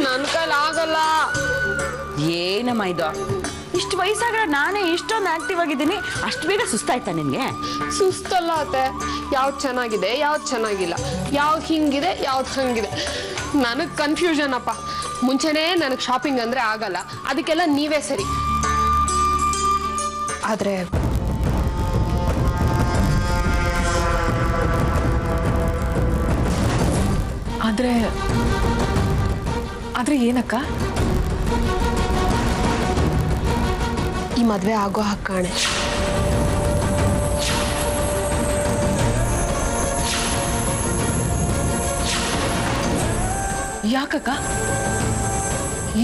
ನನ್ ಕೈಲಿ ಆಗಲ್ಲ. ಏನಮ್ಮ ಇದು? ಇಷ್ಟು ವಯಸ್ಸಾಗ್ರೆ ನಾನೇ ಇಷ್ಟೊಂದು ಆಕ್ಟಿವ್ ಆಗಿದ್ದೀನಿ, ಅಷ್ಟು ಬೇಗ ಸುಸ್ತಾಯ್ತಾ ನಿನ್ಗೆ? ಸುಸ್ತಲ್ಲ ಅತ್ತೆ, ಯಾವ್ದು ಚೆನ್ನಾಗಿದೆ ಯಾವ್ದು ಚೆನ್ನಾಗಿಲ್ಲ, ಯಾವ್ದು ಹಿಂಗಿದೆ ಯಾವ್ದು ಹಂಗಿದೆ, ನನಗ್ ಕನ್ಫ್ಯೂಷನ್ ಅಪ್ಪ. ಮುಂಚೆನೇ ನನಗೆ ಶಾಪಿಂಗ್ ಅಂದ್ರೆ ಆಗಲ್ಲ, ಅದಕ್ಕೆಲ್ಲ ನೀವೇ ಸರಿ. ಆದ್ರೆ ಆದ್ರೆ ಆದ್ರೆ ಏನಕ್ಕ? ಈ ಮದ್ವೆ ಆಗೋ ಹಕ್ಕಾಣೆ. ಯಾಕಕ್ಕ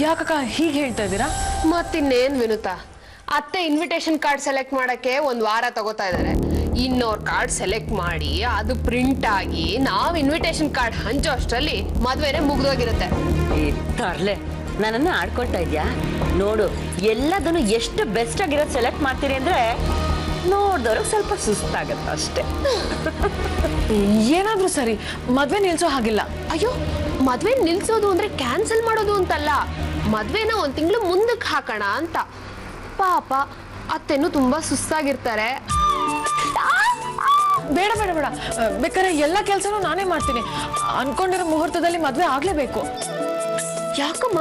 ಯಾಕಕ್ಕ ಹೀಗೆ ಹೇಳ್ತಾ ಇದ್ದೀರಾ? ಮತ್ತಿನ್ನೇನ್ ವಿನುತಾ, ಅತ್ತೆ ಇನ್ವಿಟೇಷನ್ ಕಾರ್ಡ್ ಸೆಲೆಕ್ಟ್ ಮಾಡಕ್ಕೆ 1 ವಾರ ತಗೋತಾ ಇದಾರೆ. ಇನ್ನೋರ್ ಕಾರ್ಡ್ ಸೆಲೆಕ್ಟ್ ಮಾಡಿ ಅದು ಪ್ರಿಂಟ್ ಆಗಿ ನಾವ್ ಇನ್ವಿಟೇಷನ್ ಕಾರ್ಡ್ ಹಂಚೋ ಅಷ್ಟರಲ್ಲಿ ಮದ್ವೆನೆ ಮುಗ್ದೋಗಿರುತ್ತೆ. ತರ್ಲೆ, ನನ್ನನ್ನು ಆಡ್ಕೊಳ್ತಾ ಇದ್ಯಾ? ನೋಡು, ಎಲ್ಲದನ್ನು ಎಷ್ಟು ಬೆಸ್ಟ್ ಆಗಿರೋದು ಸೆಲೆಕ್ಟ್ ಮಾಡ್ತೀರಿ ಅಂದ್ರೆ ನೋಡ್ದವ್ರಿಗೆ ಸ್ವಲ್ಪ ಸುಸ್ತಾಗತ್ತೆ ಅಷ್ಟೇ. ಏನಾದ್ರೂ ಸರಿ, ಮದ್ವೆ ನಿಲ್ಸೋ ಹಾಗಿಲ್ಲ. ಅಯ್ಯೋ, ಮದ್ವೆ ನಿಲ್ಸೋದು ಅಂದ್ರೆ ಕ್ಯಾನ್ಸಲ್ ಮಾಡೋದು ಅಂತಲ್ಲ, ಮದ್ವೆನ 1 ತಿಂಗಳು ಮುಂದಕ್ಕೆ ಹಾಕೋಣ ಅಂತ. ಪಾಪ ಅತ್ತೆನು ತುಂಬಾ ಸುಸ್ತಾಗಿರ್ತಾರೆ. ಬೇಡ ಬೇಡ ಬೇಡ, ಬೇಕಾದ್ರೆ ಎಲ್ಲ ಕೆಲ್ಸನೂ ನಾನೇ ಮಾಡ್ತೀನಿ. ಅನ್ಕೊಂಡಿರೋ ಮುಹೂರ್ತದಲ್ಲಿ ಮದ್ವೆ ಆಗ್ಲೇಬೇಕು. ಯಾಕಮ್ಮ?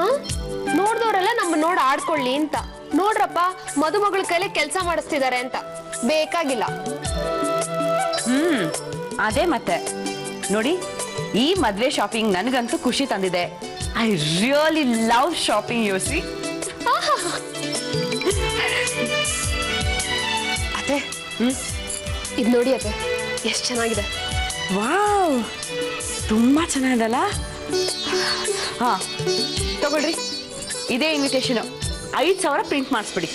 ನೋಡ್ದವ್ರೆಲ್ಲ ನಮ್ಮ ನೋಡ್ ಆಡ್ಕೊಳ್ಳಿ ಅಂತ. ನೋಡ್ರಪ್ಪ, ಮದುಮಗಳ ಕೈಲಿ ಕೆಲಸ ಮಾಡಿಸ್ತಿದ್ದಾರೆ ಅಂತ. ಬೇಕಾಗಿಲ್ಲ. ಅದೇ ಮತ್ತೆ ನೋಡಿ, ಈ ಮದ್ವೆ ಶಾಪಿಂಗ್ ನನಗಂತೂ ಖುಷಿ ತಂದಿದೆ. I really love shopping. ಯೋಸಿ ಅತ್ತೆ, ಇದು ನೋಡಿ ಅತ್ತೆ, ಎಷ್ಟು ಚೆನ್ನಾಗಿದೆ. ವಾವ್, ತುಂಬಾ ಚೆನ್ನಾಗಿದಲ್ಲ. ಹಾ ತಗೊಳ್ರಿ, ಇದೇ ಇನ್ವಿಟೇಷನ್. 5,000 ಪ್ರಿಂಟ್ ಮಾಡಿಸ್ಬಿಡಿ.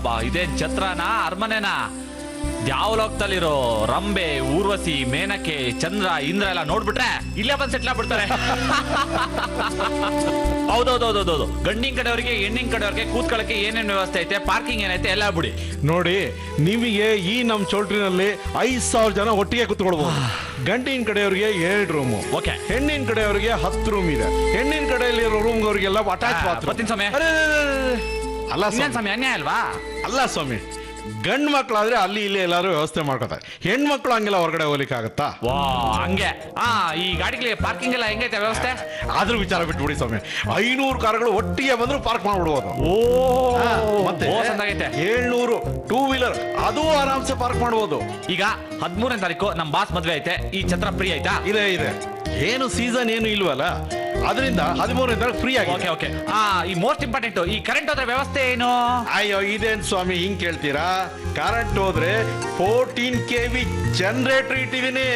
ಬಾ ಇದೇನ್ ಛತ್ರನಾ ಅರಮನೆನಾ? ಯಾವ ಲೋಕದಲ್ಲಿರೋ ರಂಬೆ, ಊರ್ವಶಿ, ಮೇನಕೆ, ಚಂದ್ರ, ಇಂದ್ರ ಎಲ್ಲ ನೋಡ್ಬಿಟ್ರೆ ಇಲ್ಲೇ ಬಂದ್ ಸೆಟ್ಲ್ ಆಗ್ಬಿಡ್ತಾರೆ. ಹೌದೌದೌದೌದು, ಗಂಡಿನ ಕಡೆಯವ್ರಿಗೆ ಹೆಣ್ಣಿನ ಕಡೆಯವ್ರಿಗೆ ಕೂತ್ಕೊಳ್ಳಕ್ಕೆ ಏನೇನ್ ವ್ಯವಸ್ಥೆ ಐತೆ, ಪಾರ್ಕಿಂಗ್ ಏನೈತೆ ಎಲ್ಲ ಬಿಡಿ. ನೋಡಿ, ನಿಮಗೆ ಈ ನಮ್ ಚೌಲ್ಟ್ರಿನಲ್ಲಿ 5,000 ಜನ ಒಟ್ಟಿಗೆ ಕೂತ್ಕೊಳ್ಬಹುದು. ಗಂಡಿನ ಕಡೆಯವ್ರಿಗೆ 2 ರೂಮು, ಓಕೆ. ಹೆಣ್ಣಿನ ಕಡೆಯವ್ರಿಗೆ 10 ರೂಮ್ ಇದೆ. ಹೆಣ್ಣಿನ ಕಡೆಯಲ್ಲಿರೋ ರೂಮ್ಗವ್ರಿಗೆಲ್ಲ ಅಟ್ಯಾಚ್ ಬಾತ್ರೂಮ್. ಬರ್ತೀನಿ ಸ್ವಾಮಿ. ಅಲ್ಲ ಸ್ವಾಮಿ, ಅನ್ಯಾಯ ಅಲ್ವಾ? ಅಲ್ಲ ಸ್ವಾಮಿ, ಗಂಡ್ ಮಕ್ಳಾದ್ರೆ ಅಲ್ಲಿ ಇಲ್ಲಿ ಎಲ್ಲಾರು ವ್ಯವಸ್ಥೆ ಮಾಡ್ಕೊತಾರೆ. ಹೆಣ್ಮಕ್ಳು ಹಂಗೆಲ್ಲ ಹೊರಗಡೆ ಹೋಗ್ಲಿಕ್ಕೆ ಆಗತ್ತಾ? ವಾ, ಹಂಗೆ. ಈ ಗಾಡಿಗಳಿಗೆ ಪಾರ್ಕಿಂಗ್ ಎಲ್ಲ ಹೆಂಗೈತೆ ವ್ಯವಸ್ಥೆ? ಆದ್ರೂ ವಿಚಾರ ಬಿಟ್ಬಿಡಿ ಸ್ವಾಮಿ, 500 ಕಾರ್ಗಳು ಒಟ್ಟಿಗೆ ಬಂದ್ರು ಪಾರ್ಕ್ ಮಾಡ್ಬಿಡ್ಬೋದು. ಮತ್ತೆ 700 2 ವೀಲರ್ ಅದು ಆರಾಮ್ಸೆ ಪಾರ್ಕ್ ಮಾಡ್ಬೋದು. ಈಗ 13ನೇ ತಾರೀಕು ನಮ್ ಬಾಸ್ ಮದ್ವೆ ಐತೆ, ಈ ಛತ್ರ ಫ್ರೀ ಆಯ್ತಾ? ಇದೆ ಇದೆ, ಏನು ಸೀಸನ್ ಏನು ಇಲ್ವಲ್ಲ, ಅದರಿಂದ 13ನೇ ತಾರೀಕು ಫ್ರೀ ಆಗಿ. Okay okay. ಈ ಮೋಸ್ಟ್ ಇಂಪಾರ್ಟೆಂಟ್, ಈ ಕರೆಂಟ್ ಹೋದ್ರೆ ವ್ಯವಸ್ಥೆ ಏನು? ಅಯ್ಯೋ, ಇದೇನ್ ಸ್ವಾಮಿ ಹಿಂಗ್ ಕೇಳ್ತೀರಾ? ಕರೆಂಟ್ ಹೋದ್ರೆ 14 kV ಜನರೇಟರ್ ಇಟ್ಟಿದೀನಿ.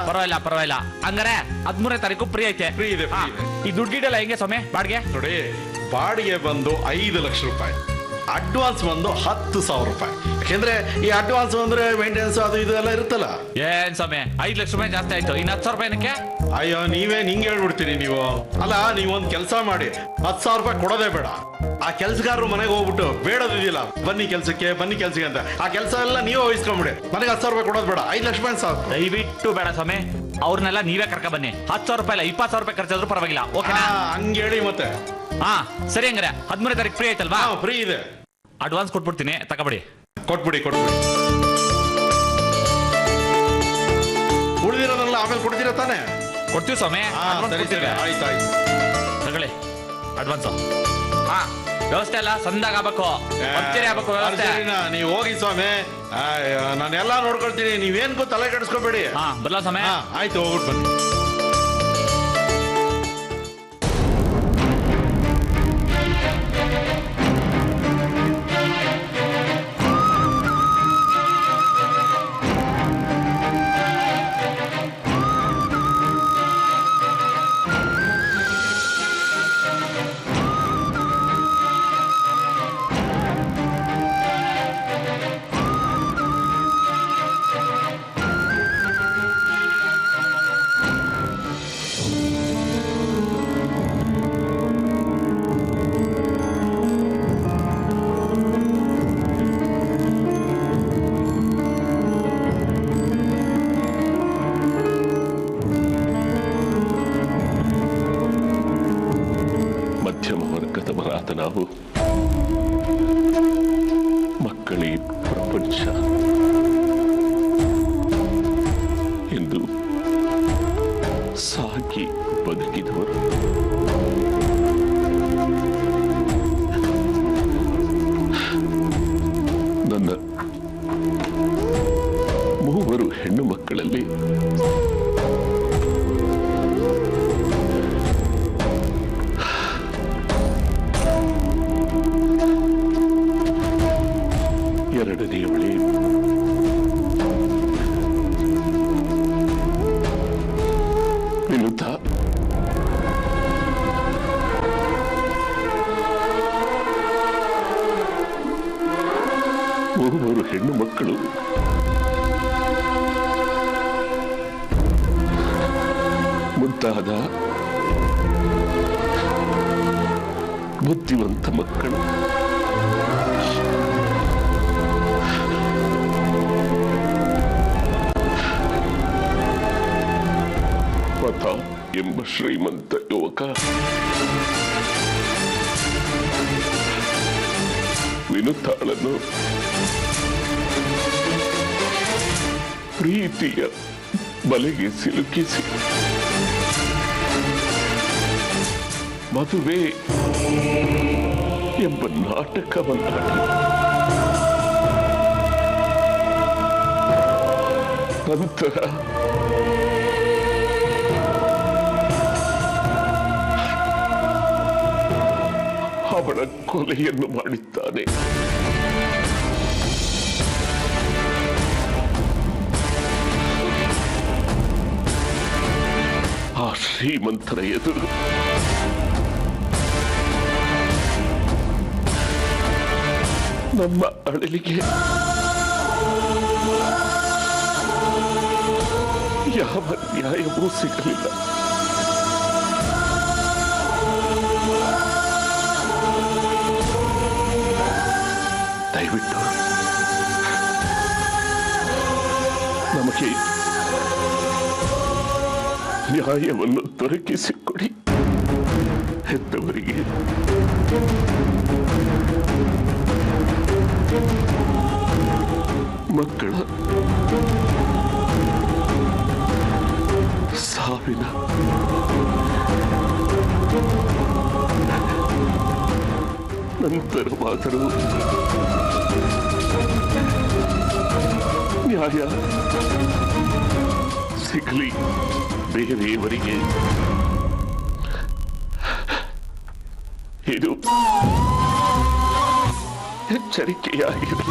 ಪರವಾಗಿಲ್ಲ ಪರವಾಗಿಲ್ಲ. ಹಂಗಾರೆ 13ನೇ ತಾರೀಕು ಫ್ರೀ ಐತೆ. ಫ್ರೀ ಇದೆ. ಈ ದುಡ್ಡು ಗಿಡ್ಡೆಲ್ಲ ಹೆಂಗೆ ಸ್ವಾಮಿ ಬಾಡಿಗೆ? ನೋಡಿ, ಬಾಡಿಗೆ ಬಂದು 5 ಲಕ್ಷ ರೂಪಾಯಿ, ಅಡ್ವಾನ್ಸ್ ಬಂದು 10,000 ರೂಪಾಯಿ. ಯಾಕೆಂದ್ರೆ ಈ ಅಡ್ವಾನ್ಸ್ ಅಂದ್ರೆ ಮೇಂಟೆನೆನ್ಸ್ ಅದು ಇದು ಎಲ್ಲ ಇರುತ್ತಲ್ಲ. ಏನ್ ಸ್ವಾಮಿ, 5 ಲಕ್ಷ ರೂಪಾಯಿ ಜಾಸ್ತಿ ಆಯ್ತು, ಇನ್ನು 10,000 ರೂಪಾಯಿ ಏನಕ್ಕೆ? ಅಯ್ಯೋ, ನೀವೇ ಹಿಂಗ್ ಹೇಳ್ಬಿಡ್ತೀರಿ ನೀವು. ಅಲ್ಲ, ನೀವೊಂದ್ ಕೆಲಸ ಮಾಡಿ, 10,000 ರೂಪಾಯಿ ಕೊಡೋದೇ ಬೇಡ. ಆ ಕೆಲ್ಸಗಾರರು ಮನೆಗೆ ಹೋಗ್ಬಿಟ್ಟು ಬೇಡದಿಲ್ಲ, ಬನ್ನಿ ಕೆಲ್ಸಕ್ಕೆ ಅಂತ ಆ ಕೆಲಸ ಎಲ್ಲ ನೀವೇ ವಹಿಸ್ಕೊಂಡ್ಬಿಡಿ. ನನಗೆ 10,000 ರೂಪಾಯಿ ಕೊಡೋದು ಬೇಡ, 5 ಲಕ್ಷ ರೂಪಾಯಿ ಸಾಕು. ದಯವಿಟ್ಟು ಬೇಡ ಸ್ವಾಮಿ, ಅವ್ರನ್ನೆಲ್ಲ ನೀವೇ ಕರ್ಕ ಬನ್ನಿ. 10,000 ರೂಪಾಯಿ ಇಲ್ಲ, 20,000 ರೂಪಾಯಿ ಖರ್ಚಾದ್ರೂ ಪರವಾಗಿಲ್ಲ. ಓಕೆನಾ? ಹಂಗ ಹೇಳಿ ಮತ್ತೆ. ಸರಿ, ಹಂಗಾರೆ 13ನೇ ತಾರೀಕು ಫ್ರೀ ಆಯ್ತಲ್ವಾ? ಫ್ರೀ ಇದೆ. ಅಡ್ವಾನ್ಸ್ ಕೊಟ್ಬಿಡ್ತೀನಿ, ತಗೊಬಿಡಿ. ಕೊಟ್ಬಿಡಿ. ಉಳಿದಿರೋದನ್ನೆಲ್ಲ ಆಮೇಲೆ ಕೊಡ್ತೀರಾ ತಾನೆ? ಕೊಡ್ತೀವಿ ಸ್ವಾಮಿ. ಆಯ್ತಾಯ್ತು, ತಗೊಳ್ಳಿ ಅಡ್ವಾನ್ಸ್. ವ್ಯವಸ್ಥೆ ಎಲ್ಲ ಸಂದಾಗ ಆಗ್ಬೇಕು, ವ್ಯವಸ್ಥೆ. ನೀವು ಹೋಗಿ ಸ್ವಾಮಿ, ನಾನೆಲ್ಲಾ ನೋಡ್ಕೊಳ್ತೀನಿ, ನೀವೇನ್ಗೂ ತಲೆ ಕೆಡಿಸ್ಕೋಬೇಡಿ. ಬರಲ್ಲ ಸ್ವಾಮಿ. ಆಯ್ತು, ಹೋಗ್ಬಿಟ್ಟು ಬನ್ನಿ. ನಾವು ಮಕ್ಕಳೇ ಪ್ರಪಂಚ ಎಂದು ಸಾಕಿ ಬದುಕಿದವರು. ನನ್ನ 3 ಹೆಣ್ಣು ಮಕ್ಕಳಲ್ಲಿ ಎರಡನೆಯವಳೆ ವಿನುತಾ. ಮೂವರು ಹೆಣ್ಣು ಮಕ್ಕಳು ಮುದ್ದಾದ ಬುದ್ಧಿವಂತ ಮಕ್ಕಳು. ಪ್ರತಾಪ್ ಎಂಬ ಶ್ರೀಮಂತ ಯುವಕ ವಿನುತಾಳನ್ನು ಪ್ರೀತಿಯ ಬಲೆಗೆ ಸಿಲುಕಿಸಿ ಮದುವೆ ಎಂಬ ನಾಟಕವನ್ನಾಡಿ ನಂತರ ಅವಳ ಕೊಲೆಯನ್ನು ಮಾಡಿದ್ದಾನೆ. ಆ ಶ್ರೀಮಂತರ ಎದುರು ನಮ್ಮ ಅಳಲಿಗೆ ಯಾವ ನ್ಯಾಯವೂ ಸಿಗಲಿಲ್ಲ. ದಯವಿಟ್ಟು ನಮಗೆ ನ್ಯಾಯವನ್ನು ದೊರಕಿಸಿಕೊಡಿ. ಹೆತ್ತವರಿಗೆ ಮಕ್ಕಳ ಸಾವಿನ ನಂತರವಾದರೂ ನ್ಯಾಯ ಸಿಗಲಿ ಬೇರೆಯವರಿಗೆ. ಇದು ಎಚ್ಚರಿಕೆಯಾಗಿದೆ.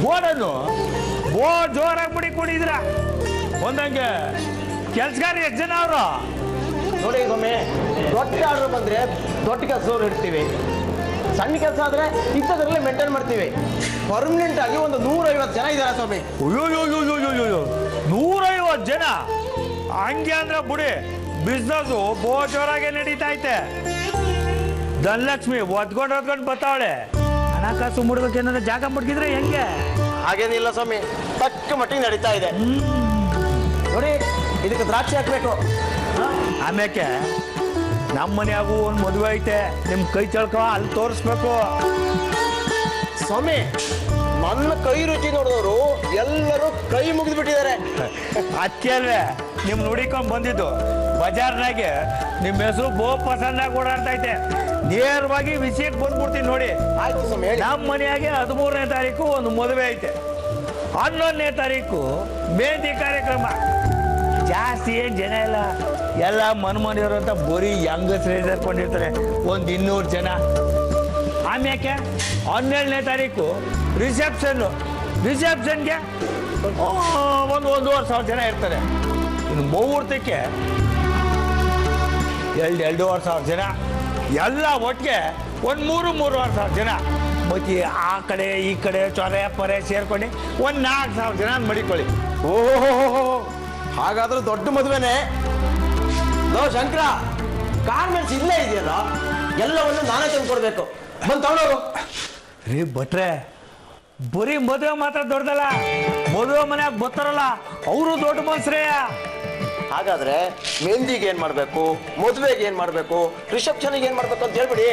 ಬೋರ್ಡನ್ನು ಬೋರ್ಡ್ ಜೋರಾಗಿ ಬಿಡಿ ಕುಡಿದ್ರ ಒಂದಂಗೆ ಕೆಲ್ಸಗಾರ ಎಷ್ಟು ಜನ ಅವರು ನೋಡಿ. ಒಮ್ಮೆ ದೊಡ್ಡ ಆರ್ಡರ್ ಬಂದ್ರೆ ದೊಡ್ಡ ಕೆಲಸದವ್ರು ಇಡ್ತೀವಿ, ಸಣ್ಣ ಕೆಲಸ ಆದ್ರೆ ಇಂಥದ್ರಲ್ಲೇ ಮೇಂಟೈನ್ ಮಾಡ್ತೀವಿ. ಪರ್ಮನೆಂಟ್ ಆಗಿ ಒಂದು 150 ಜನ ಇದ್ದಾರೆ ಸ್ವಾಮಿ. ಅಯ್ಯೋ 150 ಜನ ಹಂಗೆ ಅಂದ್ರೆ ಬಿಡಿ, ಬಿಸ್ನೆಸ್ ಬೋ ಜೋರಾಗೆ ನಡೀತಾ ಐತೆ. ಧನಲಕ್ಷ್ಮಿ ಒದ್ಕೊಂಡು ಬರ್ತಾವಳೆ. ಹಣಕಾಸು ಮುಡ್ಬೇಕು ಏನಾದ್ರೆ ಜಾಗ ಮುಡ್ಗಿದ್ರೆ ಹೆಂಗೆ? ಹಾಗೇನಿಲ್ಲ ಸ್ವಾಮಿ, ತಕ್ಕ ಮಟ್ಟಿಗೆ ನಡೀತಾ ಇದೆ. ನೋಡಿ, ಇದಕ್ಕೆ ದ್ರಾಕ್ಷಿ ಹಾಕ್ಬೇಕು. ಆಮ್ಯಾಕೆ ನಮ್ಮ ಮನೆಯಾಗೂ ಒಂದು ಮದುವೆ ಐತೆ, ನಿಮ್ ಕೈ ಚಳ್ಕೊ ಅಲ್ಲಿ ತೋರಿಸ್ಬೇಕು. ಸ್ವಾಮಿ, ನನ್ನ ಕೈ ರುಚಿ ನೋಡಿದವರು ಎಲ್ಲರೂ ಕೈ ಮುಗಿದು ಬಿಟ್ಟಿದ್ದಾರೆ. ಅದಕ್ಕೆ ಅಲ್ವೇ ನಿಮ್ ನುಡಿಕೊಂಡ್ ಬಂದಿದ್ದು. ಬಜಾರ್ನಾಗೆ ನಿಮ್ಮ ಹೆಸರು ಬಹು ಪಸಂದಾಗಿ ಓಡಾಡ್ತೈತೆ. ನೇರವಾಗಿ ವಿಷಯಕ್ಕೆ ಬಂದ್ಬಿಡ್ತೀನಿ ನೋಡಿ. ಆಯ್ತು ಸ್ವಾಮಿ, ಹೇಳಿ. ನಮ್ಮ ಮನೆಯಾಗೆ 13ನೇ ತಾರೀಕು ಒಂದು ಮದುವೆ ಐತೆ, 11ನೇ ತಾರೀಕು ಮೆಹಂದಿ ಕಾರ್ಯಕ್ರಮ. ಜಾಸ್ತಿ ಏನ್ ಜನ ಇಲ್ಲ, ಎಲ್ಲ ಮನ್ಮನೆಯವರು ಅಂತ ಬರೀ ಹೆಂಗಸ್ರೇ ಸೇರ್ಕೊಂಡಿರ್ತಾರೆ, ಒಂದು 200 ಜನ. ಆಮ್ಯಾಕೆ 17ನೇ ತಾರೀಕು ರಿಸೆಪ್ಷನ್ಗೆ ಒಂದು 1,500 ಜನ ಇರ್ತಾರೆ. ಇನ್ನು ಮುಹೂರ್ತಕ್ಕೆ 2,500 ಜನ, ಎಲ್ಲ ಒಟ್ಟಿಗೆ ಒಂದು 3,500 ಜನ. ಮತ್ತೆ ಆ ಕಡೆ ಈ ಕಡೆ ಚೊರೆ ಪೊರೆ ಸೇರ್ಕೊಂಡು ಒಂದು 4,000 ಜನ ಮಡಿಕೊಳ್ಳಿ. ಓಹೋ, ಹಾಗಾದ್ರೆ ದೊಡ್ಡ ಮದುವೆನೆ. ನೋ ಶಂಕರ, ಗಾರ್ಮೆಂಟ್ಸ್ ಇಲ್ಲೇ ಇದೆಯಲ್ಲ, ಎಲ್ಲವನ್ನು ನಾನೇ ತಂದು ಕೊಡ್ಬೇಕು. ಬಂದು ತಗೊಂಡೋಗು. ರೀ ಭಟ್ರೆ, ಬರೀ ಮದುವೆ ಮಾತ್ರ ದೊಡ್ಡದಲ್ಲ, ಮದುವೆ ಮನ್ಯಾಗ ಬರ್ತಾರಲ್ಲ ಅವರು ದೊಡ್ಡ ಮನ್ಸ್ರೇ. ಹಾಗಾದ್ರೆ ಮೆಹಂದಿಗೆ ಏನ್ ಮಾಡ್ಬೇಕು, ಮದುವೆಗೆ ಏನ್ ಮಾಡ್ಬೇಕು, ರಿಸೆಪ್ಷನ್ಗೆ ಏನ್ ಮಾಡ್ಬೇಕು ಅಂತ ಹೇಳ್ಬಿಡಿ.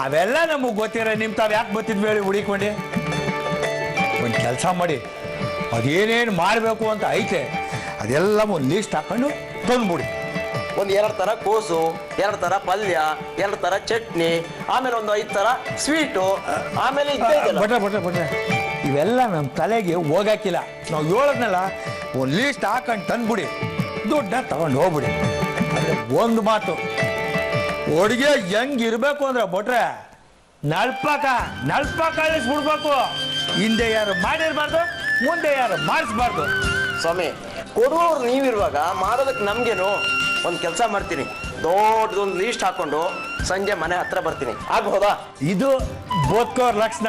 ಅವೆಲ್ಲ ನಮಗೆ ಗೊತ್ತಿರ, ನಿಮ್ ತಾವ್ ಯಾಕೆ ಗೊತ್ತಿದ್ವಿ ಹೇಳಿ ಹುಡುಕೊಂಡು. ಒಂದು ಕೆಲಸ ಮಾಡಿ, ಅದೇನೇನು ಮಾಡಬೇಕು ಅಂತ ಐತೆ ಅದೆಲ್ಲ ಒಂದು ಲಿಸ್ಟ್ ಹಾಕೊಂಡು ತಂದ್ಬಿಡಿ. ಒಂದು 2 ಥರ ಕೋಸು, 2 ಥರ ಪಲ್ಯ, 2 ಥರ ಚಟ್ನಿ, ಆಮೇಲೆ ಒಂದು 5 ಥರ ಸ್ವೀಟು, ಆಮೇಲೆ ಬಟ್ರೆ ಇವೆಲ್ಲ ನಮ್ಮ ತಲೆಗೆ ಹೋಗಾಕಿಲ್ಲ. ನಾವು ಹೇಳದ್ನಲ್ಲ, ಒಂದು ಲಿಸ್ಟ್ ಹಾಕೊಂಡು ತಂದ್ಬಿಡಿ, ದುಡ್ಡ ತಗೊಂಡು ಹೋಗ್ಬಿಡಿ. ಅಂದ್ರೆ ಒಂದು ಮಾತು, ಅಡುಗೆ ಹೆಂಗಿರ್ಬೇಕು ಅಂದ್ರೆ ಭಟ್ರೆ, ನಳ್ಪಾಕ ಇಳಿಸ್ಬಿಡ್ಬೇಕು. ಹಿಂದೆ ಯಾರು ಮಾಡಿರ್ಬಾರ್ದು, ಮುಂದೆ ಯಾರು ಮಾಡಿಸ್ಬಾರ್ದು. ಸ್ವಾಮಿ, ಕೊಡುವವ್ರು ನೀವಿರುವಾಗ ಮಾಡೋದಕ್ಕೆ ನಮ್ಗೇನು. ಒಂದು ಕೆಲಸ ಮಾಡ್ತೀನಿ, ದೊಡ್ಡದೊಂದು ಲೀಸ್ಟ್ ಹಾಕೊಂಡು ಸಂಜೆ ಮನೆ ಹತ್ರ ಬರ್ತೀನಿ. ಆಗ್ಬಹುದಾ? ಇದು ಬೋದ್ಕೋರ್ ಲಕ್ಷಣ.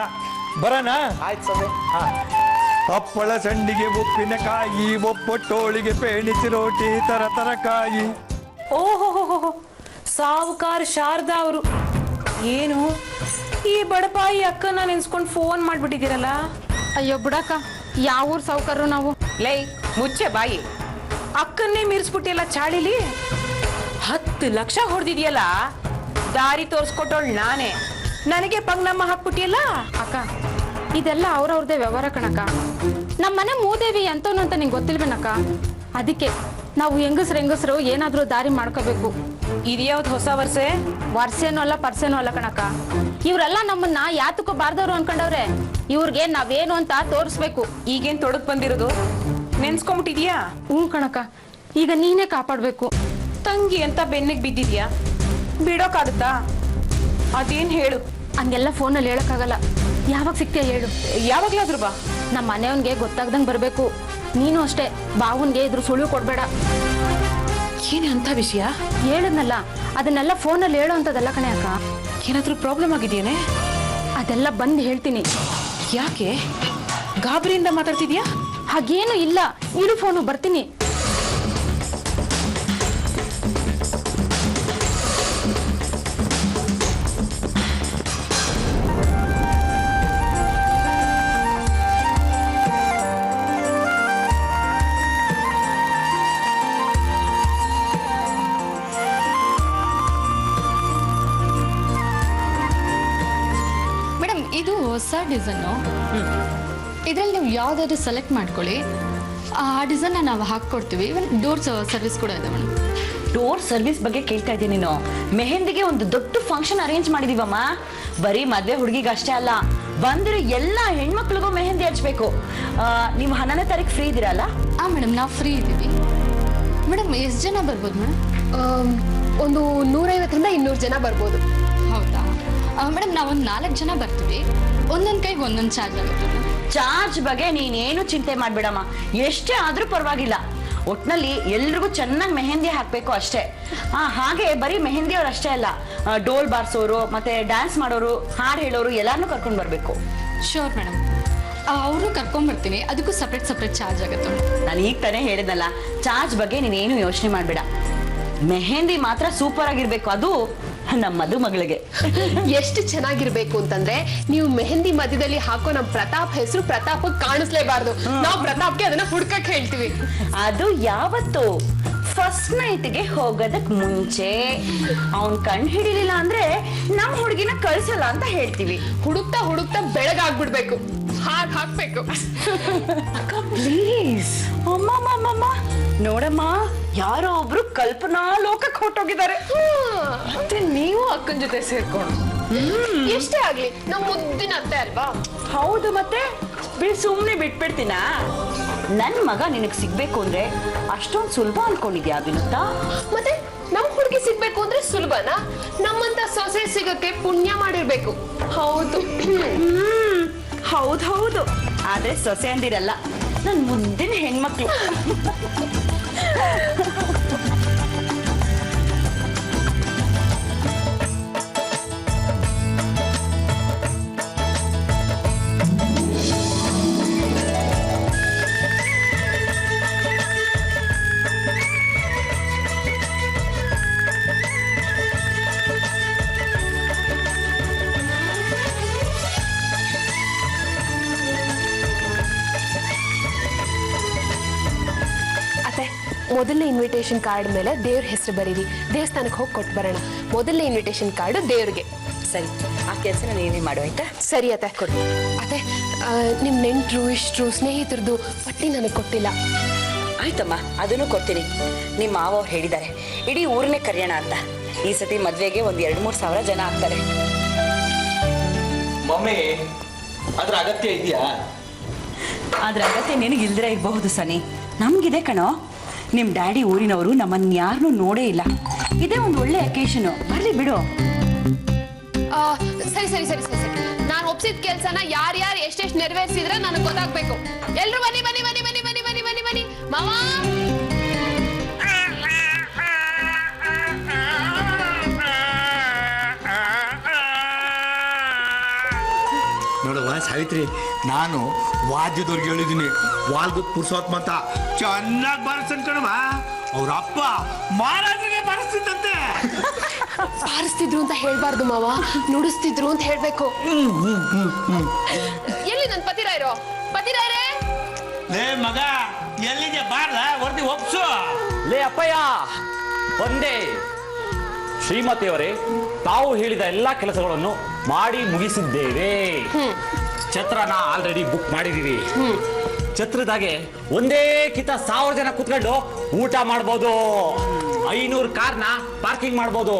ಬರೋಣ? ಆಯ್ತು ಸ್ವಾಮಿ. ಹಪ್ಪಳ ಸಂಡಿಗೆ ಉಪ್ಪಿನಕಾಯಿ, ಒಪ್ಪೊಟ್ಟೋಳಿಗೆ ಪೇಣಿಸಿ ರೋಟಿ, ತರಕಾಯಿ. ಓಹೋ, ಸಾವುಕಾರ ಶಾರದಾ ಅವರು ಏನು ಈ ಬಡಪಾಯಿ ಅಕ್ಕನ ನೆನ್ಸ್ಕೊಂಡು ಫೋನ್ ಮಾಡ್ಬಿಟ್ಟಿದ್ದೀರಲ್ಲ. ಅಯ್ಯೋ ಬಿಡಕ್ಕ, ಯಾವ ಊರ್ ಸಾವುಕಾರರು ನಾವು. ಲೈ ಮುಚ್ಚೆ ಬಾಯಿ. ಅಕ್ಕನ್ನೇ ಮೀರಿಸ್ಬಿಟ್ಟಿಯಲ್ಲ ಚಾಳಿಲಿ. 10 ಲಕ್ಷ ಹೊಡೆದಿದ್ಯಲ್ಲ, ದಾರಿ ತೋರಿಸ್ಕೊಟ್ಟೋಳ್ ನಾನೇ, ನನಗೆ ಪಂಗ್ನಮ್ಮ ಹಾಕ್ಬಿಟ್ಟಿಯಲ್ಲ. ಅಕ್ಕ, ಇದೆಲ್ಲ ಅವ್ರವ್ರದೇ ವ್ಯವಹಾರ ಕಣಕ್ಕ. ನಮ್ಮ ಮನೆ ಮೂದೇವಿ ಅಂತವನು ಅಂತ ನಿಂಗೆ ಗೊತ್ತಿಲ್ವೇನಕ್ಕ. ಅದಕ್ಕೆ ನಾವು ಹೆಂಗಸ್ರು ಏನಾದ್ರೂ ದಾರಿ ಮಾಡ್ಕೋಬೇಕು. ಇದ್ಯಾವ್ದು ಹೊಸ ವರ್ಷೇನೂ ಅಲ್ಲ ಪರ್ಸೇನೂ ಅಲ್ಲ ಕಣಕ್ಕ. ಇವ್ರೆಲ್ಲ ನಮ್ಮನ್ನ ಯಾತಕ್ಕೂ ಬಾರ್ದವ್ರು ಅನ್ಕೊಂಡವ್ರೆ. ಇವ್ರಿಗೆ ನಾವೇನು ಅಂತ ತೋರಿಸ್ಬೇಕು. ಈಗೇನ್ ತೊಡಕ್ ಬಂದಿರೋದು ನೆನ್ಸ್ಕೊಂಬಿಟ್ಟಿದ್ಯಾ? ಹ್ಞೂ ಕಣಕ್ಕ, ಈಗ ನೀನೇ ಕಾಪಾಡ್ಬೇಕು. ತಂಗಿ ಅಂತ ಬೆನ್ನಿಗೆ ಬಿದ್ದಿದ್ಯಾ, ಬಿಡೋಕ್ಕಾಗುತ್ತಾ? ಅದೇನ್ ಹೇಳು. ಹಂಗೆಲ್ಲ ಫೋನಲ್ಲಿ ಹೇಳಕ್ಕಾಗಲ್ಲ. ಯಾವಾಗ ಸಿಗ್ತೀಯ ಹೇಳು. ಯಾವಾಗ್ಲಾದ್ರು ಬಾ. ನಮ್ಮ ಮನೆಯವನ್ಗೆ ಗೊತ್ತಾಗ್ದಂಗೆ ಬರಬೇಕು. ನೀನು ಅಷ್ಟೇ, ಬಾವನ್ಗೆ ಇದ್ರ ಸುಳಿವು ಕೊಡ್ಬೇಡ. ಏನೇ ಅಂತ ವಿಷಯ? ಹೇಳಿದ್ನಲ್ಲ, ಅದನ್ನೆಲ್ಲ ಫೋನಲ್ಲಿ ಹೇಳೋ ಅಂತದಲ್ಲ ಕಣೆ ಅಕ್ಕ. ಏನಾದ್ರೂ ಪ್ರಾಬ್ಲಮ್ ಆಗಿದೆಯೇನೆ? ಅದೆಲ್ಲ ಬಂದು ಹೇಳ್ತೀನಿ. ಯಾಕೆ ಗಾಬರಿಯಿಂದ ಮಾತಾಡ್ತಿದ್ಯಾ? ಹಾಗೇನು ಇಲ್ಲ, ಇಡು ಫೋನು, ಬರ್ತೀನಿ. ಮೇಡಮ್, ಇದು ಹೊಸ ಡಿಸೈನು. ಇದರಲ್ಲಿ ನೀವು ಯಾವುದಾದ್ರು ಸೆಲೆಕ್ಟ್ ಮಾಡ್ಕೊಳ್ಳಿ, ಆ ಡಿಸೈನ್ನ ನಾವು ಹಾಕ್ಕೊಡ್ತೀವಿ. ಇವನ್ ಡೋರ್ ಸರ್ವಿಸ್ ಕೂಡ ಇದೆ ಮೇಡಮ್. ಡೋರ್ ಸರ್ವಿಸ್ ಬಗ್ಗೆ ಕೇಳ್ತಾ ಇದ್ದೀನಿ ನೀನು. ಮೆಹಂದಿಗೆ ಒಂದು ದೊಡ್ಡ ಫಂಕ್ಷನ್ ಅರೇಂಜ್ ಮಾಡಿದೀವಮ್ಮ. ಬರೀ ಮದ್ವೆ ಹುಡುಗಿಗೆ ಅಷ್ಟೇ ಅಲ್ಲ, ಬಂದಿರೋ ಎಲ್ಲ ಹೆಣ್ಮಕ್ಳಿಗೂ ಮೆಹಂದಿ ಹಚ್ಬೇಕು. ನೀವು 11ನೇ ತಾರೀಕು ಫ್ರೀ ಇದ್ದೀರಲ್ಲ? ಮೇಡಮ್, ನಾವು ಫ್ರೀ ಇದ್ದೀವಿ. ಮೇಡಮ್, ಎಷ್ಟು ಜನ ಬರ್ಬೋದು ಮೇಡಮ್? ಒಂದು 150ರಿಂದ 200 ಜನ ಬರ್ಬೋದು. ಹೌದಾ ಮೇಡಮ್, ನಾವೊಂದು 4 ಜನ ಬರ್ತೀವಿ. ಒಂದೊಂದು ಕೈಗೆ ಒಂದೊಂದು ಚಾರ್ಜ್ ಆಗುತ್ತೆ. ಚಾರ್ಜ್ ಬಗ್ಗೆ ನೀನೇನು ಚಿಂತೆ ಮಾಡ್ಬೇಡಮ್ಮ, ಎಷ್ಟೇ ಆದ್ರೂ ಪರವಾಗಿಲ್ಲ. ಒಟ್ನಲ್ಲಿ ಎಲ್ರಿಗೂ ಚೆನ್ನಾಗಿ ಮೆಹಂದಿ ಹಾಕ್ಬೇಕು ಅಷ್ಟೇ. ಹಾಗೆ ಬರೀ ಮೆಹಂದಿ ಅವ್ರು ಅಷ್ಟೇ ಅಲ್ಲ, ಡೋಲ್ ಬಾರ್ಸೋರು, ಮತ್ತೆ ಡ್ಯಾನ್ಸ್ ಮಾಡೋರು, ಹಾಡು ಹೇಳೋರು ಎಲ್ಲಾರನ್ನೂ ಕರ್ಕೊಂಡು ಬರ್ಬೇಕು. ಶೋರ್ ಮೇಡಮ್, ಅವ್ರನ್ನೂ ಕರ್ಕೊಂಡ್ಬರ್ತೀನಿ. ಅದಕ್ಕೂ ಸಪ್ರೇಟ್ ಚಾರ್ಜ್ ಆಗುತ್ತೆ. ನಾನು ಈಗ ತಾನೇ ಹೇಳಿದ್ನಲ್ಲ, ಚಾರ್ಜ್ ಬಗ್ಗೆ ನೀನೇನು ಯೋಚನೆ ಮಾಡ್ಬೇಡ. ಮೆಹಂದಿ ಮಾತ್ರ ಸೂಪರ್ ಆಗಿರ್ಬೇಕು, ಅದು ನಮ್ಮ ಮದುಮಗಳಿಗೆ. ಎಷ್ಟು ಚೆನ್ನಾಗಿರ್ಬೇಕು ಅಂತಂದ್ರೆ, ನೀವು ಮೆಹಂದಿ ಮಧ್ಯದಲ್ಲಿ ಹಾಕೋ ನಮ್ ಪ್ರತಾಪ್ ಹೆಸರು ಪ್ರತಾಪ್ ಕಾಣಿಸ್ಲೇಬಾರ್ದು. ನಾವು ಪ್ರತಾಪ್ಗೆ ಅದನ್ನ ಹುಡ್ಕಕ್ ಹೇಳ್ತೀವಿ. ಅದು ಯಾವತ್ತು ಫಸ್ಟ್ ನೈಟ್ಗೆ ಹೋಗೋದಕ್ ಮುಂಚೆ ಅವನ್ ಕಣ್ ಹಿಡಿಲಿಲ್ಲ ಅಂದ್ರೆ ನಮ್ ಹುಡುಗಿನ ಕಳ್ಸಲ್ಲ ಅಂತ ಹೇಳ್ತೀವಿ. ಹುಡುಕ್ತಾ ಬೆಳಗಾಗ್ಬಿಡ್ಬೇಕು, ಹಾಕ್ಬೇಕು. ಅಕ್ಕ ಪ್ಲೀಸ್. ಅಮ್ಮಮ್ಮ ನೋಡಮ್ಮ, ಯಾರೋ ಒಬ್ರು ಕಲ್ಪನಾ ಲೋಕಕ್ಕೆ ಹೊಟ್ಟೋಗಿದ್ದಾರೆ. ಮತ್ತೆ ನೀವು ಅಕ್ಕನ ಜೊತೆ ಸೇರ್ಕೊಂಡು. ಎಷ್ಟೇ ಆಗ್ಲಿ ನಮ್ ಮುದ್ದಿನ ಅತ್ತೆ ಅಲ್ವಾ? ಹೌದು, ಮತ್ತೆ ಸುಮ್ನೆ ಬಿಟ್ಬಿಡ್ತೀನಾ? ನನ್ ಮಗ ನಿನಗ್ ಸಿಗ್ಬೇಕು ಅಂದ್ರೆ ಅಷ್ಟೊಂದ್ ಸುಲಭ ಅನ್ಕೊಂಡಿದ್ಯಾ ವಿನುತಾ? ಮತ್ತೆ ನಮ್ ಹುಡುಗಿ ಸಿಗ್ಬೇಕು ಅಂದ್ರೆ ಸುಲಭನಾ? ನಮ್ಮಂತ ಸೊಸೆ ಸಿಗಕ್ಕೆ ಪುಣ್ಯ ಮಾಡಿರ್ಬೇಕು. ಹೌದು. ಹೌದು, ಆದ್ರೆ ಸೊಸೆ ಅಂದಿರಲ್ಲ, ನನ್ ಮುದ್ದಿನ ಹೆಣ್ಮಕ್ಳು. ಮೊದಲನೇ ಇನ್ವಿಟೇಷನ್ ಕಾರ್ಡ್ ಮೇಲೆ ದೇವ್ರ ಹೆಸರು ಬರೀರಿ, ದೇವಸ್ಥಾನಕ್ಕೆ ಹೋಗಿ ಕೊಟ್ಟು ಬರೋಣ. ಮೊದಲನೇ ಇನ್ವಿಟೇಷನ್ ಕಾರ್ಡ್ ದೇವ್ರಿಗೆ. ಸರಿ, ಆ ಕೆಲಸನ ನೀವೇ ಮಾಡು ಆಯ್ತಾ? ಸರಿ ಅತ್ತೆ, ಕೊಡಿ. ಅತ್ತೆ, ನಿಮ್ಮ ನೆಂಟರು ಇಷ್ಟರು ಸ್ನೇಹಿತರದು ಪಟ್ಟಿ ನನಗೆ ಕೊಟ್ಟಿಲ್ಲ. ಆಯ್ತಮ್ಮ, ಅದನ್ನು ಕೊಡ್ತೀನಿ. ನಿಮ್ಮ ಮಾವ ಅವ್ರು ಹೇಳಿದ್ದಾರೆ ಇಡೀ ಊರನ್ನೇ ಕರೆಯೋಣ ಅಂತ. ಈ ಸತಿ ಮದ್ವೆಗೆ ಒಂದು 2-3 ಸಾವಿರ ಜನ ಆಗ್ತಾರೆ. ಮಮ್ಮಿ, ಅದ್ರ ಅಗತ್ಯ ಇದೆಯಾ? ಅದ್ರ ಅಗತ್ಯ ನಿನಗಿಲ್ದಿರ ಇರಬಹುದು ಸನಿ, ನಮ್ಗಿದೆ ಕಣೋ. ನಿಮ್ ಡ್ಯಾಡಿ ಊರಿನವರು ನಮ್ಮನ್ನ ಯಾರನ್ನೂ ನೋಡೇ ಇಲ್ಲ. ಇದೇ ಒಂದು ಒಳ್ಳೆ ಅಕೇಶನ್, ಬರ್ಲಿ ಬಿಡು. ಸರಿ ಸರಿ ಸರಿ ಸರಿ ಸರಿ, ನಾನು ಒಪ್ಸಿದ ಕೆಲ್ಸನ ಯಾರ್ಯಾರು ಎಷ್ಟೆಷ್ಟು ನೆರವೇರಿಸಿದ್ರೆ ನನಗೆ ಗೊತ್ತಾಗ್ಬೇಕು. ಎಲ್ರು ಬನ್ನಿ ಬನ್ನಿ ಬನ್ನಿ ಬನ್ನಿ ಬನ್ನಿ ಬನ್ನಿ ಬನ್ನಿ ಬನ್ನಿ. ಮಾವ ನೋಡುವ ಸಾವಿತ್ರಿ, ನಾನು ವಾದ್ಯದವ್ರಿಗೆ ಹೇಳಿದ್ದೀನಿ ವಾಲ್ಗುತ್ ಪುರುಷೋತ್ಮ ಅಂತ ಚೆನ್ನಾಗಿ ಬಾರಿಸ್ತಾನೆ ಕಣವ. ಅವ್ರ ಅಪ್ಪ ಮಹಾರಾಜರಿಗೆ ಬಾರಿಸ್ತಿದ್ದಂತೆ. ಬಾರಿಸ್ತಿದ್ರು ಅಂತ ಹೇಳ್ಬಾರ್ದು ಮಾವ, ನುಡಿಸ್ತಿದ್ರು ಅಂತ ಹೇಳ್ಬೇಕು. ಎಲ್ಲಿ ನನ್ ಪತಿರಾಯರು? ಪತಿರಾಯರೇ, ಲೇ ಮಗ, ಎಲ್ಲಿಗೆ ಬಾರ್ದ ಹೊರದಿ ಒಪ್ಸು. ಲೇ ಅಪ್ಪಯ್ಯ, ಒಂದೇ ಶ್ರೀಮತಿಯವರೇ, ತಾವು ಹೇಳಿದ ಎಲ್ಲಾ ಕೆಲಸಗಳನ್ನು ಮಾಡಿ ಮುಗಿಸಿದ್ದೇವೆ. ಛತ್ರನ ಆಲ್ರೆಡಿ ಬುಕ್ ಮಾಡಿದೀವಿ. ಛತ್ರದಾಗೆ ಒಂದೇ ಕಿತ 1000 ಜನ ಕುತ್ಕೊಂಡು ಊಟ ಮಾಡ್ಬೋದು. 500 ಕಾರ್ನ ಪಾರ್ಕಿಂಗ್ ಮಾಡ್ಬೋದು.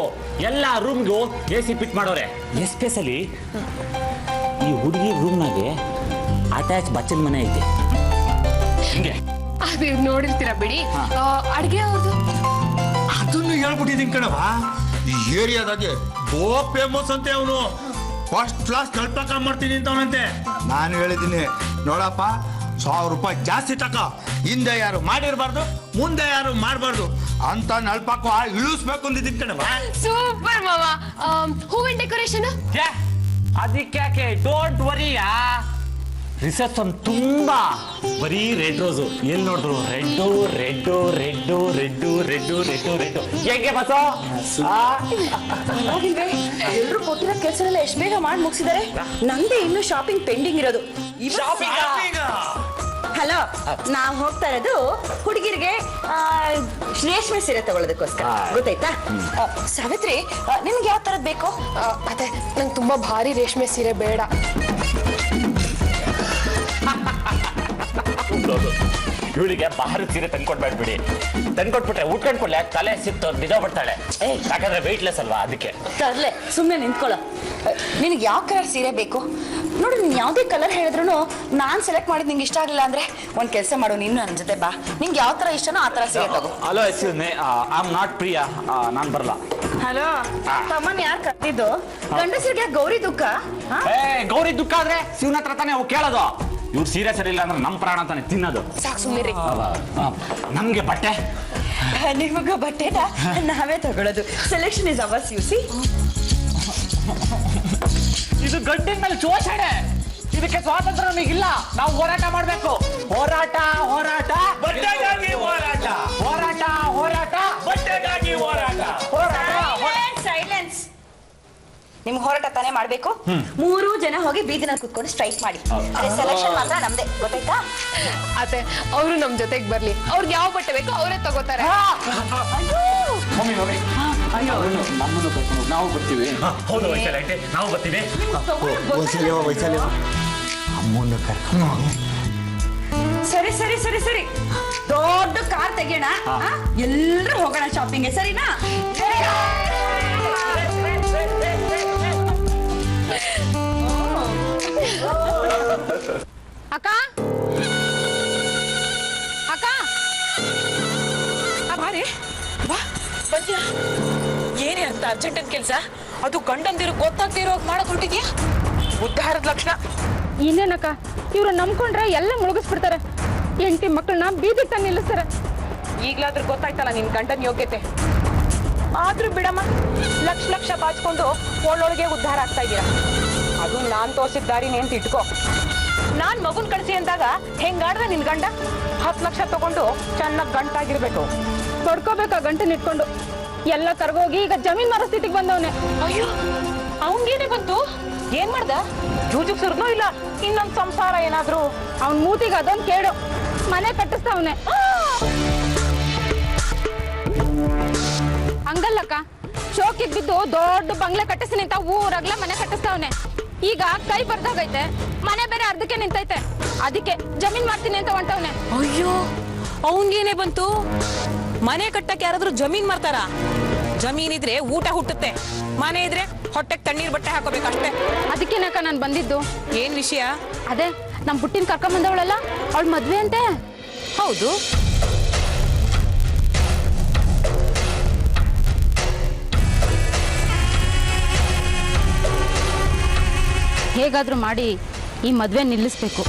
ಎಲ್ಲ ರೂಮ್ಗೂ AC ಫಿಟ್ ಮಾಡೋರೆ. ಎಸ್ಪೆಷಲಿ ಈ ಹುಡುಗಿ ರೂಮ್ನಾಗೆ ಅಟ್ಯಾಚ್ ಬಚ್ಚನ್ ಮನೆ ಐತೆ. ಹಿಂಗೆ ಅದು ನೋಡಿರ್ತೀರಾ ಬಿಡಿ. ಅಡ್ಗೆ ಅವ್ರದ್ದು ಅದನ್ನು ಹೇಳ್ಬಿಟ್ಟಿದ್ದೀನಿ ಕಣವ. ಈ ಏರಿಯಾದಾಗೆ ಗೋ ಫೇಮಸ್ ಅಂತೆ ಅವನು. ಫಸ್ಟ್ ಕ್ಲಾಸ್ ಕಲ್ಪಕ ಮಾಡ್ತೀನಿ ಅಂತವನಂತೆ. ನಾನು ಹೇಳಿದ್ದೀನಿ, ನೋಡಪ್ಪ 1000 ರೂಪಾಯಿ ಜಾಸ್ತಿ ತಕ. ಹಿಂದೆ ಯಾರು ಮಾಡಿರ್ಬಾರ್ದು, ಮುಂದೆ ಯಾರು ಮಾಡಬಾರ್ದು ಅಂತ ನಲ್ಪಾಕ ಇಳಿಸ್ಬೇಕು ಅಂದಿದ್ದೀನಿ ಕಣವ. ಸೂಪರ್ ಮಾವ. ಹೂವಿನ ಡೆಕೋರೇಷನ್ ಅದಕ್ಕೆ ಡೋಂಟ್ ವರಿಯಾ. ರಿಸೆಪ್ಷನ್ ತುಂಬಾ ಬರೀ ರೆಡ್ ರೋಸು. ಎಲ್ಲಿ ನೋಡಿದ್ರು red red red red red red red. ಹೇಗೆ ಬಸೋ? ಎಲ್ರು ಕೊಟ್ಟಿರೋ ಕೆಲಸನೆಲ್ಲ ಎಷ್ಟು ಬೇಗ ಮಾಡಿ ಮುಗಿಸಿದ್ದಾರೆ. ನಂದೇ ಇನ್ನು ಶಾಪಿಂಗ್ ಪೆಂಡಿಂಗ್ ಇರೋದು. ಹಲೋ, ನಾವು ಹೋಗ್ತಾ ಇರೋದು ಹುಡುಗಿರಿಗೆ ರೇಷ್ಮೆ ಸೀರೆ ತಗೊಳ್ಳೋದಕ್ಕೋಸ್ಕರ, ಗೊತ್ತಾಯ್ತಾ? ಸಾವಿತ್ರಿ, ನಿಮ್ಗೆ ಯಾವ ತರದ್ ಬೇಕು? ಅದೇ, ನಂಗೆ ತುಂಬಾ ಭಾರಿ ರೇಷ್ಮೆ ಸೀರೆ ಬೇಡ. ಇವಳಿಗೆ ಭಾರತ ಸೀರೆ ತಂದ್ಕೊಡ್ಬೇಡ್ಬಿಡಿ. ತಂದ್ಕೊಟ್ಬಿಟ್ರೆ ಉಟ್ಕೊಂಡ್ಕೊಡ್ಲೆ ತಲೆ ಸಿಕ್ತು ನಿಜ ಬಿಡ್ತಾಳೆ. ಯಾಕಂದ್ರೆ ವೆಯ್ಟ್ಲೆಸ್ ಅಲ್ವಾ, ಅದಕ್ಕೆ. ತರ್ಲೆ, ಸುಮ್ಮನೆ ನಿಂತ್ಕೊಳ್ಳೋ. ನಿನಗೆ ಯಾವ ಕಲರ್ ಸೀರೆ ಬೇಕು ನೋಡು. ನೀನು ಯಾವುದೇ ಕಲರ್ ಹೇಳಿದ್ರು ನಾನು ಸೆಲೆಕ್ಟ್ ಮಾಡಿದ್ ನಿಂಗೆ ಇಷ್ಟ ಆಗಲಿಲ್ಲ ಅಂದ್ರೆ ಒಂದು ಕೆಲಸ ಮಾಡು, ನೀನು ನನ್ನ ಜೊತೆ ಬಾ. ನಿಂಗೆ ಯಾವ ತರ ಇಷ್ಟನೋ ಆ ತರ ಸೀರೆ ತಗೋ. Hello, excuse me, I am not Priya. ನಾನು ಬರಲ್ಲ. ಹಲೋ, ತಮ್ಮನ್ ಯಾರು ಕತ್ತಿದ್ದು? ಗಂಡಸರಿಗೆ ಗೌರಿ ದುಃಖ. ಗೌರಿ ದುಃಖ ಆದ್ರೆ ಶಿವನ ಹತ್ರ ತಾನೇ ಅವು ಕೇಳೋದು. ಇವ್ರು ಸೀರೆ ಸರಿ ಇಲ್ಲ ಅಂದ್ರೆ ನಮ್ಮ ಪ್ರಾಣ ತಾನೆ ತಿನ್ನೋದು. ಸಾಕು ಸುಮ್ಮನೆ. ನಮ್ಗೆ ಬಟ್ಟೆ, ನಿಮಗ ಬಟ್ಟೆನ ನಾವೇ ತಗೊಳ್ಳೋದು. Selection is hours, U C. ಇದು ಗಂಟಿನ ಮೇಲೆ ಚೋಷಣೆ. ಇದಕ್ಕೆ ಸ್ವಾತಂತ್ರ್ಯ ನಮಗಿಲ್ಲ. ನಾವು ಹೋರಾಟ ಮಾಡ್ಬೇಕು. ಹೋರಾಟ ಹೋರಾಟ ಬಟ್ಟೆಗಾಗಿ ಹೋರಾಟ, ಹೋರಾಟ ಹೋರಾಟ ಬಟ್ಟೆಗಾಗಿ ಹೋರಾಟ. ಸೈಲೆನ್ಸ್. ನಿಮ್ಗೆ ಹೋರಾಟ ತಾನೇ ಮಾಡ್ಬೇಕು. 3 ಜನ ಹೋಗಿ ಬೀದಿನಲ್ಲಿ ಕುತ್ಕೊಂಡು ಸ್ಟ್ರೈಕ್ ಮಾಡಿ. ಸೆಲೆಕ್ಷನ್ ಮಾತ್ರ ನಮ್ದೇ, ಗೊತ್ತಾಯ್ತಾ? ಅತ್ತೆ, ಅವರು ನಮ್ ಜೊತೆಗೆ ಬರ್ಲಿ. ಅವ್ರಿಗೆ ಯಾವ ಬಟ್ಟೆ ಬೇಕೋ ಅವರೇ ತಗೋತಾರೆ. ನಮ್ಮನ್ನು ಕರ್ಕೊಂಡು ನಾವು ಬರ್ತೀವಿ. ಹೌದು ವೈಶಾಲಿ, ನಾವು ಬರ್ತೀವಿ. ಅಮ್ಮನ ಕರ್ಕೊಂಡು. ಸರಿ ಸರಿ ಸರಿ ಸರಿ, ದೊಡ್ಡ ಕಾರ್ ತೆಗಿಯೋಣ, ಎಲ್ಲರೂ ಹೋಗೋಣ ಶಾಪಿಂಗ್ಗೆ, ಸರಿನಾ? ಅಕ್ಕ ಅಕ್ಕ, ಬಾರಿ ಬಾ. ಬಂದ್ಯಾ? ಏನೇ ಅಂತ ಅರ್ಜೆಂಟನ್ ಕೆಲಸ? ಅದು ಗಂಡಂದಿರು ಗೊತ್ತಾಗ್ತಿರೋ ಮಾಡಕ್ ಹೊರಟಿದ್ಯಾ? ಉದ್ಧಾರದ ಲಕ್ಷಣ. ಇನ್ನೇನಕ್ಕ, ಇವ್ರು ನಂಬ್ಕೊಂಡ್ರೆ ಎಲ್ಲ ಮುಳುಗಿಸ್ಬಿಡ್ತಾರೆ. ಹೆಂಡತಿ ಮಕ್ಕಳನ್ನ ಬೀದಿ ತಂದು ನಿಲ್ಲಿಸ್ತಾರೆ. ಈಗ್ಲಾದ್ರೂ ಗೊತ್ತಾಯ್ತಲ್ಲ ನಿನ್ ಗಂಡನ ಯೋಗ್ಯತೆ. ಆದ್ರೂ ಬಿಡಮ್ಮ, ಲಕ್ಷ ಬಾಚ್ಕೊಂಡು ಒಳ್ಳೊಳಗೆ ಉದ್ಧಾರ ಆಗ್ತಾ ಇದ್ದೀರಾ. ಅದು ನಾನ್ ತೋರ್ಸಿದ ದಾರಿನೇ ಅಂತ ಇಟ್ಕೋ. ನಾನ್ ಮಗುನ್ ಕಳ್ಸಿ ಅಂದಾಗ ಹೆಂಗಾಡ್ರೆ ನಿನ್ ಗಂಡ 10 ಲಕ್ಷ ತಗೊಂಡು ಚೆನ್ನಾಗಿ ಗಂಟಾಗಿರ್ಬೇಕು. ತೊಡ್ಕೋಬೇಕಾ ಗಂಟನ್ ಇಟ್ಕೊಂಡು. ಎಲ್ಲ ಕರ್ಗೋಗಿ ಈಗ ಜಮೀನ್ ಮಾರೋ ಸ್ಥಿತಿಗೆ ಬಂದವನೆ. ಅಯ್ಯೋ, ಅವನ್ಗೇನೆ ಬಂತು? ಏನ್ ಮಾಡ್ದ? ಜೂಜುಗ್ ಸುರ್ನೋ ಇಲ್ಲ ಇನ್ನೊಂದ್ ಸಂಸಾರ ಏನಾದ್ರು? ಅವ್ನ್ ಮೂತಿಗೆ ಅದೊಂದ್ ಕೇಳು, ಮನೆ ಕಟ್ಟಿಸ್ತಾವನೆ. ಹಂಗಲ್ಲಕ್ಕ, ಶೋಕಿಗೆ ಬಿದ್ದು ದೊಡ್ಡ ಬಂಗ್ಲೆ ಕಟ್ಟಿಸ್ತೀನಿ ಅಂತ ಊರಾಗ್ಲ ಮನೆ ಕಟ್ಟಿಸ್ತಾವನೆ. ಈಗ ಕೈ ಬರ್ದಾಗೈತೆ, ಮನೆ ಬೇರೆ ಅರ್ಧಕ್ಕೆ ನಿಂತೈತೆ, ಅದಕ್ಕೆ ಜಮೀನ್ ಮಾಡ್ತೀನಿ ಅಂತ ಹೊಂಟವನೆ. ಅಯ್ಯೋ, ಅವನ್ಗೇನೆ ಬಂತು? ಮನೆ ಕಟ್ಟಕ್ಕೆ ಯಾರಾದ್ರೂ ಜಮೀನ್ ಮಾಡ್ತಾರ? ಜಮೀನ್ ಇದ್ರೆ ಊಟ ಹುಟ್ಟುತ್ತೆ, ಮನೆ ಇದ್ರೆ ಹೊಟ್ಟೆಗೆ ತಣ್ಣೀರ್ ಬಟ್ಟೆ ಹಾಕೋಬೇಕಷ್ಟೇ. ಅದಕ್ಕೇನಕ್ಕ ನಾನು ಬಂದಿದ್ದು. ಏನ್ ವಿಷಯ? ಅದೇ ನಮ್ ಪುಟ್ಟಿನ ಕರ್ಕೊಂಡ್ ಬಂದವಳಲ್ಲ, ಅವಳ ಮದ್ವೆ ಅಂತೆ. ಹೌದು, ಹೇಗಾದ್ರೂ ಮಾಡಿ ಈ ಮದ್ವೆ ನಿಲ್ಲಿಸ್ಬೇಕು.